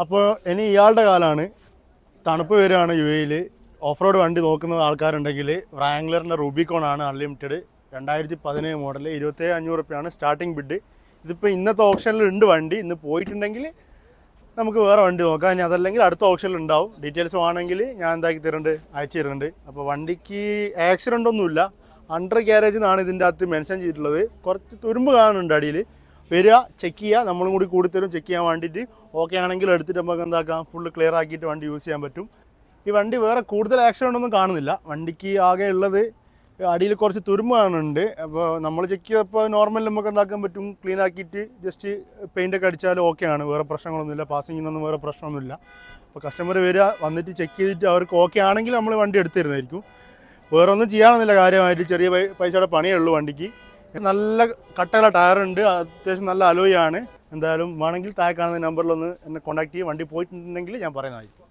അപ്പോൾ ഇനി ഇയാളുടെ കാലമാണ്. തണുപ്പ് വരികയാണ് UAE-ൽ. ഓഫ് റോഡ് വണ്ടി നോക്കുന്ന ആൾക്കാരുണ്ടെങ്കിൽ വ്രാംഗ്ലറിൻ്റെ റൂബിക്കോൺ ആണ് അൺലിമിറ്റഡ്. 2017 മോഡൽ 27,500 രൂപയാണ് സ്റ്റാർട്ടിംഗ് ബിഡ്. ഇതിപ്പോൾ ഇന്നത്തെ ഓപ്ഷനിൽ ഉണ്ട് വണ്ടി. ഇന്ന് പോയിട്ടുണ്ടെങ്കിൽ നമുക്ക് വേറെ വണ്ടി നോക്കാം. ഇനി അതല്ലെങ്കിൽ അടുത്ത ഓപ്ഷനിൽ ഉണ്ടാവും. ഡീറ്റെയിൽസ് വേണമെങ്കിൽ ഞാൻ എന്താക്കി തരുന്നുണ്ട്, അയച്ചു തരുന്നുണ്ട്. അപ്പോൾ വണ്ടിക്ക് ആക്സിഡൻ്റ് ഒന്നുമില്ല. അണ്ടർ ഗ്യാരേജ് എന്നാണ് ഇതിൻ്റെ അകത്ത് മെൻഷൻ ചെയ്തിട്ടുള്ളത്. കുറച്ച് തുരുമ്പ് കാണുന്നുണ്ട് അടിയിൽ. വരിക, ചെക്ക് ചെയ്യുക, നമ്മളും കൂടി കൂടിത്തരും ചെക്ക് ചെയ്യാൻ വേണ്ടിയിട്ട്. ഓക്കെ ആണെങ്കിൽ എടുത്തിട്ട് നമുക്ക് എന്താക്കാം, ഫുള്ള് ക്ലിയർ ആക്കിയിട്ട് വണ്ടി യൂസ് ചെയ്യാൻ പറ്റും. ഈ വണ്ടി വേറെ കൂടുതൽ ആക്സിഡൻ്റ് ഒന്നും കാണുന്നില്ല. വണ്ടിക്ക് ആകെ ഉള്ളത് അടിയിൽ കുറച്ച് തുരുമ്പ് കാണുന്നുണ്ട്. അപ്പോൾ നമ്മൾ ചെക്ക് ചെയ്തപ്പോൾ നോർമൽ നമുക്ക് എന്താക്കാൻ പറ്റും, ക്ലീൻ ആക്കിയിട്ട് ജസ്റ്റ് പെയിൻ്റൊക്കെ അടിച്ചാൽ ഓക്കെയാണ്. വേറെ പ്രശ്നങ്ങളൊന്നുമില്ല. പാസിങ്ങിനൊന്നും വേറെ പ്രശ്നമൊന്നുമില്ല. അപ്പോൾ കസ്റ്റമർ വരിക, വന്നിട്ട് ചെക്ക് ചെയ്തിട്ട് അവർക്ക് ഓക്കെ ആണെങ്കിൽ നമ്മൾ വണ്ടി എടുത്തു തരുന്നതായിരിക്കും. വേറെ ഒന്നും ചെയ്യാനൊന്നുമില്ല. കാര്യമായിട്ട് ചെറിയ പൈസയുടെ പണിയേ ഉള്ളൂ വണ്ടിക്ക്. നല്ല കട്ടയുള്ള ടയറുണ്ട്, അത്യാവശ്യം നല്ല അലോയാണ്. എന്തായാലും വേണമെങ്കിൽ താഴെ കാണുന്ന നമ്പറിലൊന്ന് എന്നെ കോൺടാക്ട് ചെയ്യും. വണ്ടി പോയിട്ടുണ്ടെങ്കിൽ ഞാൻ പറയുന്നതായിരിക്കും.